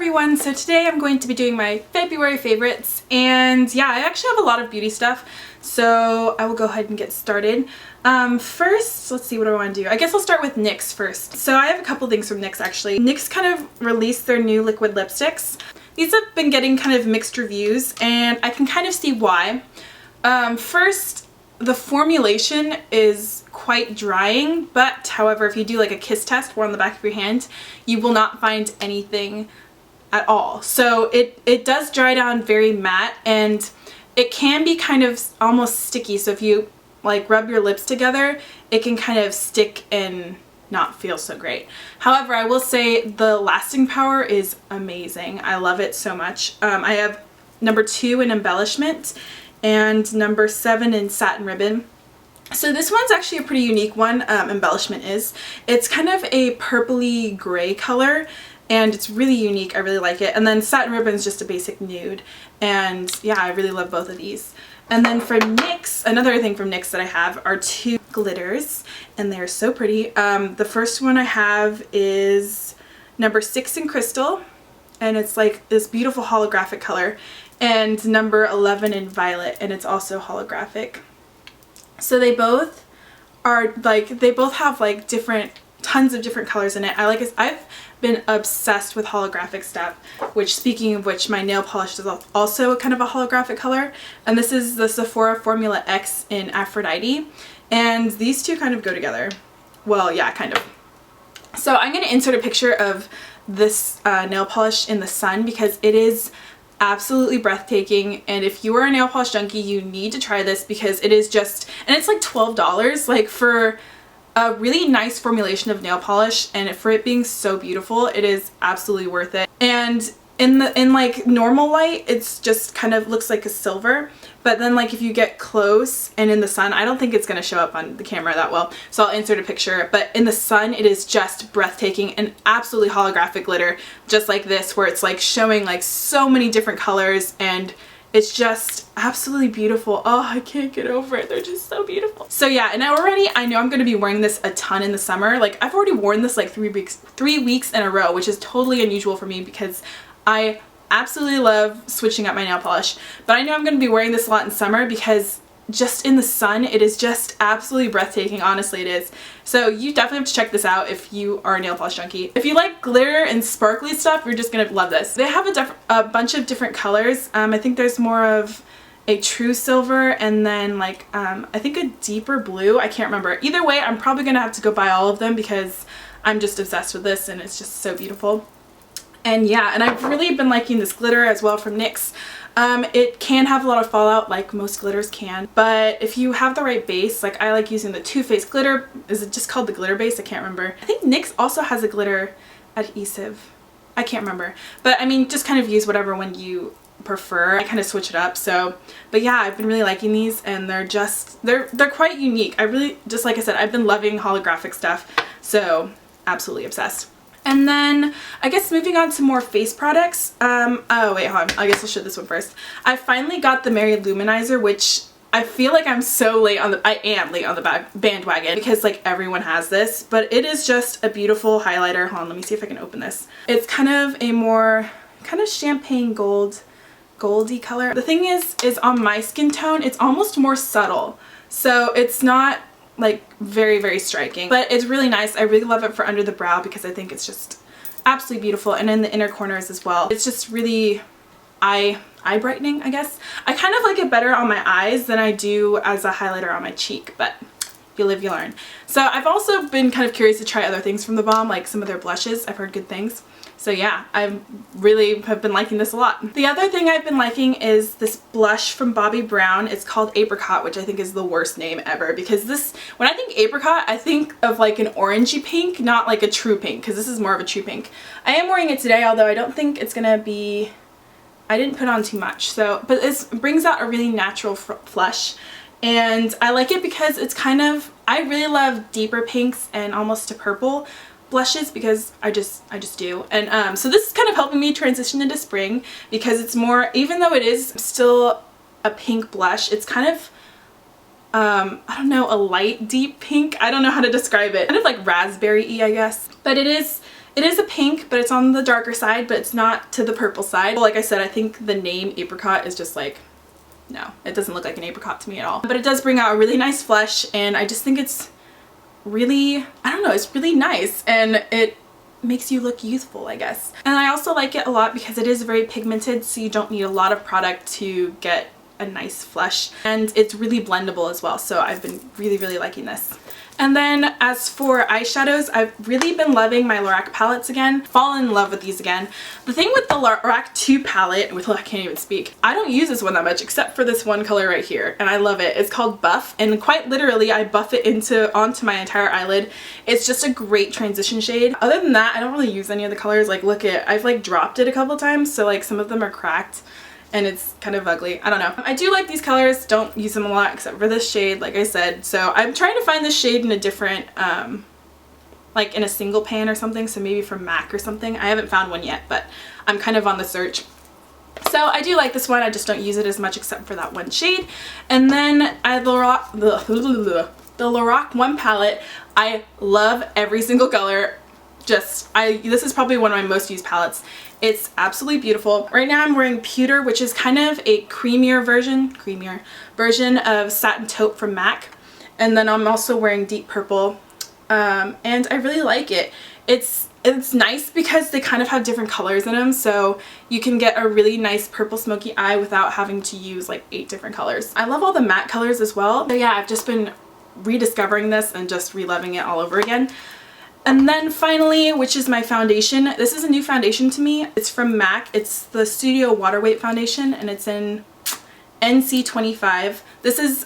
everyone, so today I'm going to be doing my February favorites, and yeah, I actually have a lot of beauty stuff, so I will go ahead and get started. First, let's see what I want to do. I guess I'll start with NYX first. So I have a couple things from NYX actually. NYX kind of released their new liquid lipsticks. These have been getting kind of mixed reviews, and I can kind of see why. First, the formulation is quite drying, but however, if you do like a kiss test, one on the back of your hand, you will not find anything at all. So it does dry down very matte, and it can be kind of almost sticky. So if you like rub your lips together, it can kind of stick and not feel so great. However, I will say the lasting power is amazing. I love it so much. I have number 2 in Embellishment and number 7 in Satin Ribbon. So this one's actually a pretty unique one, Embellishment is. It's kind of a purpley gray color, and it's really unique. I really like it. And then Satin Ribbon is just a basic nude, and yeah, I really love both of these. And then for NYX, another thing from NYX that I have are 2 glitters, and they're so pretty. The first one I have is number 6 in Crystal, and it's like this beautiful holographic color, and number 11 in Violet, and it's also holographic. So they both are like, they both have like tons of different colors in it. I've been obsessed with holographic stuff, which, speaking of which, my nail polish is also kind of a holographic color, and this is the Sephora Formula X in Aphrodite, and these two kind of go together. Well, yeah, kind of. So I'm going to insert a picture of this nail polish in the sun because it is absolutely breathtaking, and if you are a nail polish junkie, you need to try this because it is just, and it's like $12, like for a really nice formulation of nail polish, and for it being so beautiful, it is absolutely worth it. And in like normal light, it's just kind of looks like a silver, but then like if you get close and in the sun, I don't think it's going to show up on the camera that well, so I'll insert a picture, but in the sun it is just breathtaking and absolutely holographic glitter, just like this, where it's like showing like so many different colors, and it's just absolutely beautiful. Oh, I can't get over it. They're just so beautiful. So yeah, and I know I'm going to be wearing this a ton in the summer. Like I've already worn this like 3 weeks in a row, which is totally unusual for me because I absolutely love switching up my nail polish. But I know I'm going to be wearing this a lot in summer because just in the sun, it is just absolutely breathtaking. Honestly, it is. So you definitely have to check this out if you are a nail polish junkie. If you like glitter and sparkly stuff, you're just gonna love this. They have a bunch of different colors. I think there's more of a true silver, and then like I think a deeper blue. I can't remember. Either way, I'm probably gonna have to go buy all of them because I'm just obsessed with this, and it's just so beautiful. And yeah, and I've really been liking this glitter as well from NYX. It can have a lot of fallout, like most glitters can, but if you have the right base, like I like using the Too Faced glitter. Is it just called the glitter base? I can't remember. I think NYX also has a glitter adhesive. I can't remember, but I mean, just kind of use whatever one you prefer. I kind of switch it up. So, but yeah, I've been really liking these, and they're quite unique. I really, just like I said, I've been loving holographic stuff, so absolutely obsessed. And then I guess moving on to more face products. Oh wait, hold on. I guess I'll show this one first. I finally got the Lou-manizer, which I feel like I'm so late on I am late on the bandwagon because like everyone has this, but it is just a beautiful highlighter. Hold on, let me see if I can open this. It's kind of a more kind of champagne goldy color. The thing is on my skin tone, it's almost more subtle. So it's not like very striking, but it's really nice. I really love it for under the brow because I think it's just absolutely beautiful, and in the inner corners as well. It's just really eye brightening, I guess. I kind of like it better on my eyes than I do as a highlighter on my cheek, but you live, you learn. So I've also been kind of curious to try other things from the Balm, like some of their blushes. I've heard good things. So yeah, I really have been liking this a lot. The other thing I've been liking is this blush from Bobbi Brown. It's called Apricot, which I think is the worst name ever because when I think apricot, I think of like an orangey pink, not like a true pink, because this is more of a true pink. I am wearing it today, although I don't think it's gonna be, I didn't put on too much. So, but it brings out a really natural flush, and I like it because it's kind of, I really love deeper pinks and almost a purple blushes because I just do. And so this is kind of helping me transition into spring because it's more, even though it is still a pink blush, it's kind of I don't know, a light deep pink. I don't know how to describe it. Kind of like raspberry-y, I guess. But it is It is a pink, but it's on the darker side, but it's not to the purple side. Like I said, I think the name Apricot is just like, no, it doesn't look like an apricot to me at all. But it does bring out a really nice flush, and I just think it's really, I don't know, it's really nice, and it makes you look youthful, I guess. And I also like it a lot because it is very pigmented, so you don't need a lot of product to get a nice flush, and it's really blendable as well, so I've been really liking this. And then as for eyeshadows, I've really been loving my Lorac palettes again. Fallen in love with these again. The thing with the Lorac 2 palette, I can't even speak, I don't use this one that much except for this one color right here, and I love it. It's called Buff, and quite literally I buff it onto my entire eyelid. It's just a great transition shade. Other than that, I don't really use any of the colors. Like, look at, I've like dropped it a couple times, so like some of them are cracked and it's kind of ugly. I don't know. I do like these colors. Don't use them a lot except for this shade, like I said. So I'm trying to find this shade in a different, like in a single pan or something. So maybe from MAC or something. I haven't found one yet, but I'm kind of on the search. So I do like this one. I just don't use it as much except for that one shade. And then I the Lorac 1 palette. I love every single color. This is probably one of my most used palettes. It's absolutely beautiful. Right now I'm wearing Pewter, which is kind of a creamier version of Satin Taupe from MAC. And then I'm also wearing Deep Purple, and I really like it. It's nice because they kind of have different colors in them, so you can get a really nice purple smoky eye without having to use like 8 different colors. I love all the matte colors as well. So yeah, I've just been rediscovering this and just re-loving it all over again. And then finally, which is my foundation. This is a new foundation to me. It's from MAC. It's the Studio Waterweight foundation, and it's in NC25.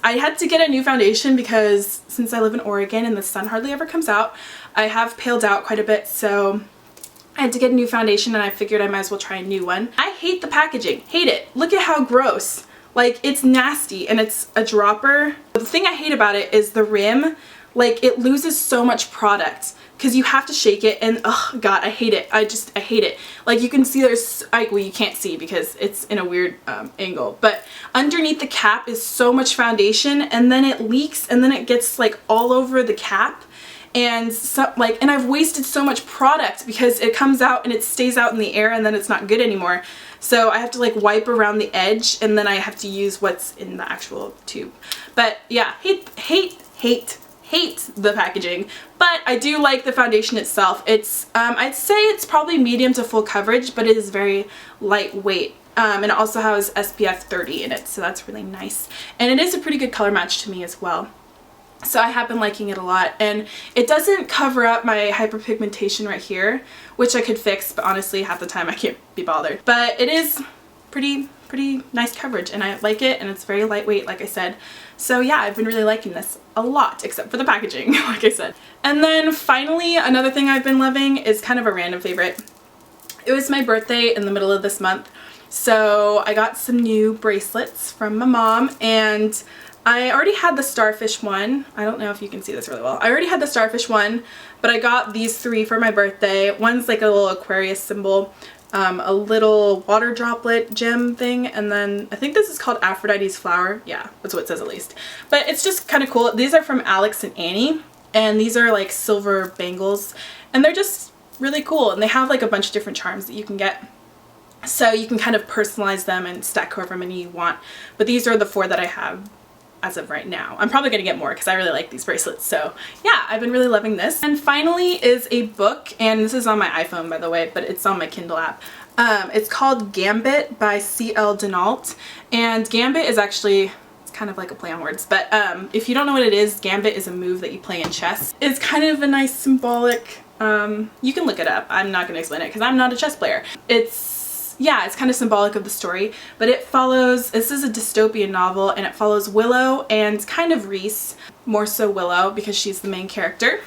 I had to get a new foundation because since I live in Oregon and the sun hardly ever comes out, I have paled out quite a bit, so I had to get a new foundation, and I figured I might as well try a new one. I hate the packaging. Hate it. Look at how gross. Like, it's nasty, and it's a dropper. The thing I hate about it is the rim. Like, it loses so much product because you have to shake it, and oh god, I hate it. I hate it. Like, you can see well, you can't see because it's in a weird angle, but underneath the cap is so much foundation, and then it leaks, and then it gets like all over the cap, and and I've wasted so much product because it comes out and it stays out in the air, and then it's not good anymore. So I have to like wipe around the edge, and then I have to use what's in the actual tube. But yeah, hate the packaging, but I do like the foundation itself. It's I'd say it's probably medium to full coverage, but it is very lightweight, and it also has SPF 30 in it, so that's really nice, and it is a pretty good color match to me as well. So I have been liking it a lot, and it doesn't cover up my hyperpigmentation right here, which I could fix, but honestly half the time I can't be bothered. But it is pretty nice coverage, and I like it, and it's very lightweight, like I said. So yeah, I've been really liking this a lot, except for the packaging, like I said. And then finally, another thing I've been loving is kind of a random favorite. It was my birthday in the middle of this month, so I got some new bracelets from my mom, and I already had the starfish one. I don't know if you can see this really well. I already had the starfish one, but I got these 3 for my birthday. One's like a little Aquarius symbol, a little water droplet gem thing, and then I think this is called Aphrodite's flower. Yeah, that's what it says at least. But it's just kind of cool. These are from Alex and Annie, and these are like silver bangles, and they're just really cool, and they have like a bunch of different charms that you can get. So you can kind of personalize them and stack however many you want. But these are the 4 that I have as of right now. I'm probably gonna get more because I really like these bracelets. So yeah, I've been really loving this. And finally is a book, and this is on my iPhone by the way, but it's on my Kindle app. It's called Gambit by C.L. Denault, and Gambit is actually, it's kind of like a play on words, but if you don't know what it is, Gambit is a move that you play in chess. It's kind of a nice symbolic, you can look it up. I'm not gonna explain it because I'm not a chess player. Yeah, it's kind of symbolic of the story, but it follows, this is a dystopian novel, and it follows Willow and kind of Reese, more so Willow because she's the main character.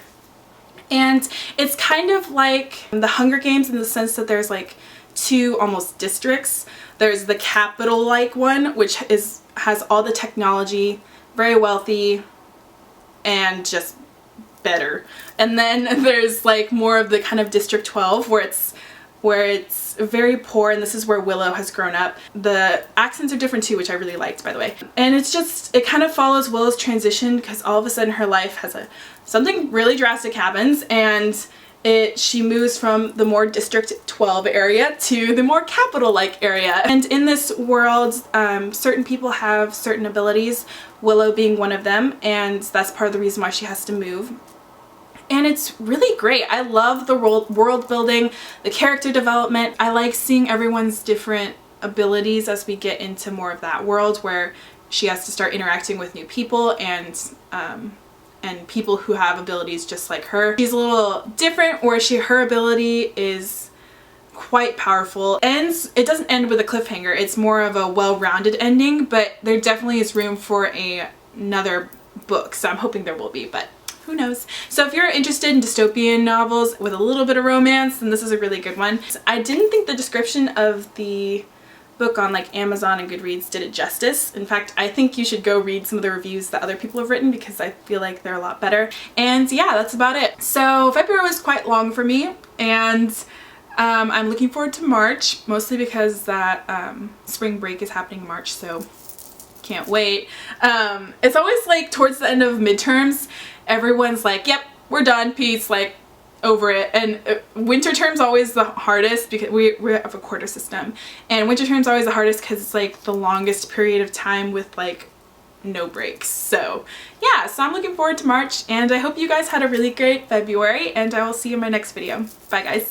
And it's kind of like the Hunger Games in the sense that there's like 2 almost districts. There's the capital-like one, which has all the technology, very wealthy, and just better. And then there's like more of the kind of District 12 where it's very poor, and this is where Willow has grown up. The accents are different too, which I really liked, by the way. And it's just, it kind of follows Willow's transition because all of a sudden her life has something really drastic happens, and she moves from the more District 12 area to the more capital-like area. And in this world, certain people have certain abilities, Willow being one of them, and that's part of the reason why she has to move. And it's really great. I love the world building, the character development. I like seeing everyone's different abilities as we get into more of that world where she has to start interacting with new people and people who have abilities just like her. She's a little different where her ability is quite powerful. It doesn't end with a cliffhanger. It's more of a well-rounded ending, but there definitely is room for another book. So I'm hoping there will be, but who knows. So if you're interested in dystopian novels with a little bit of romance, then this is a really good one. I didn't think the description of the book on like Amazon and Goodreads did it justice. In fact, I think you should go read some of the reviews that other people have written because I feel like they're a lot better. And yeah, that's about it. So February was quite long for me, and I'm looking forward to March, mostly because that spring break is happening in March, so can't wait. It's always like towards the end of midterms, everyone's like, yep, we're done, peace, like over it. And winter term's always the hardest because we have a quarter system, and winter term's always the hardest because it's like the longest period of time with like no breaks. So yeah, so I'm looking forward to March, and I hope you guys had a really great February, and I will see you in my next video. Bye guys.